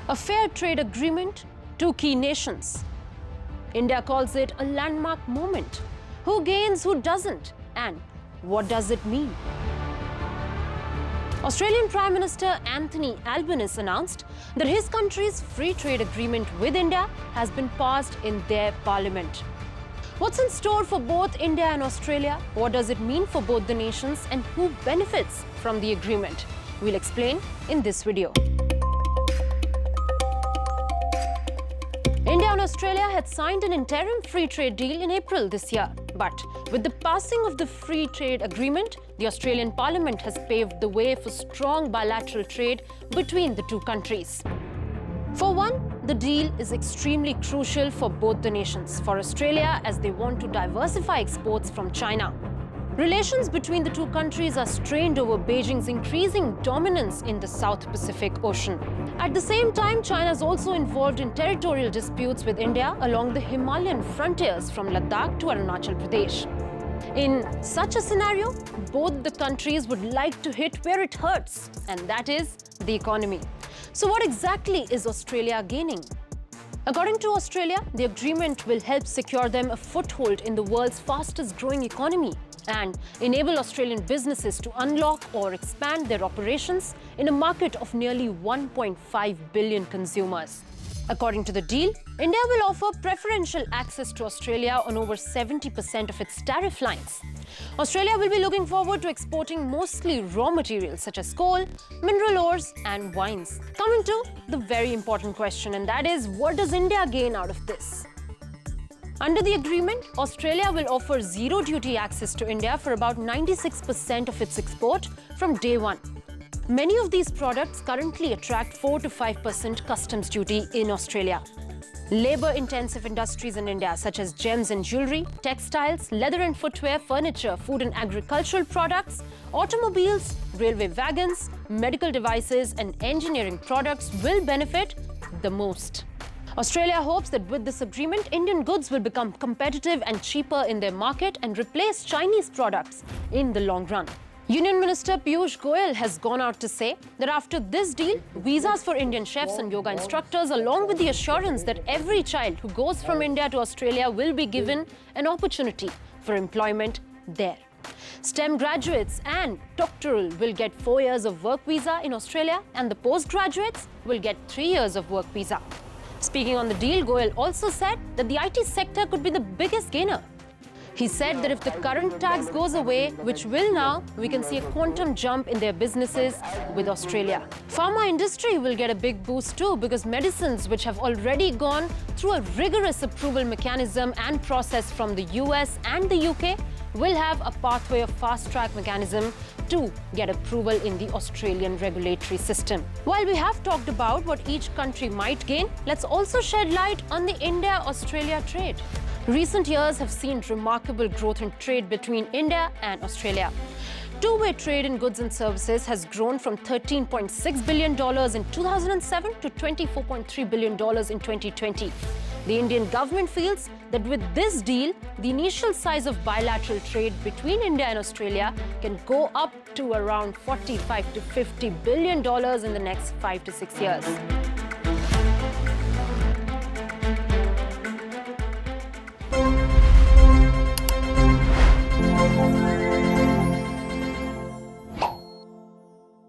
A fair trade agreement, two key nations. India calls it a landmark moment. Who gains, who doesn't, and what does it mean? Australian Prime Minister Anthony Albanese announced that his country's free trade agreement with India has been passed in their parliament. What's in store for both India and Australia? What does it mean for both the nations, and who benefits from the agreement? We'll explain in this video. India and Australia had signed an interim free trade deal in April this year. But with the passing of the free trade agreement, the Australian Parliament has paved the way for strong bilateral trade between the two countries. For one, the deal is extremely crucial for both the nations. For Australia, as they want to diversify exports from China. Relations between the two countries are strained over Beijing's increasing dominance in the South Pacific Ocean. At the same time, China is also involved in territorial disputes with India along the Himalayan frontiers from Ladakh to Arunachal Pradesh. In such a scenario, both the countries would like to hit where it hurts, and that is the economy. So what exactly is Australia gaining? According to Australia, the agreement will help secure them a foothold in the world's fastest growing economy and enable Australian businesses to unlock or expand their operations in a market of nearly 1.5 billion consumers. According to the deal, India will offer preferential access to Australia on over 70% of its tariff lines. Australia will be looking forward to exporting mostly raw materials such as coal, mineral ores and wines. Coming to the very important question, and that is, what does India gain out of this? Under the agreement, Australia will offer zero duty access to India for about 96% of its export from day one. Many of these products currently attract 4 to 5% customs duty in Australia. Labor-intensive industries in India such as gems and jewelry, textiles, leather and footwear, furniture, food and agricultural products, automobiles, railway wagons, medical devices and engineering products will benefit the most. Australia hopes that with this agreement, Indian goods will become competitive and cheaper in their market and replace Chinese products in the long run. Union Minister Piyush Goyal has gone out to say that after this deal, visas for Indian chefs and yoga instructors, along with the assurance that every child who goes from India to Australia will be given an opportunity for employment there. STEM graduates and doctoral will get 4 years of work visa in Australia, and the postgraduates will get 3 years of work visa. Speaking on the deal, Goyal also said that the IT sector could be the biggest gainer. He said that if the current tax goes away, which will now, we can see a quantum jump in their businesses with Australia. Pharma industry will get a big boost too, because medicines which have already gone through a rigorous approval mechanism and process from the US and the UK will have a pathway of fast-track mechanism to get approval in the Australian regulatory system. While we have talked about what each country might gain, let's also shed light on the India-Australia trade. Recent years have seen remarkable growth in trade between India and Australia. Two-way trade in goods and services has grown from $13.6 billion in 2007 to $24.3 billion in 2020. The Indian government feels that with this deal, the initial size of bilateral trade between India and Australia can go up to around $45 to $50 billion in the next 5 to 6 years.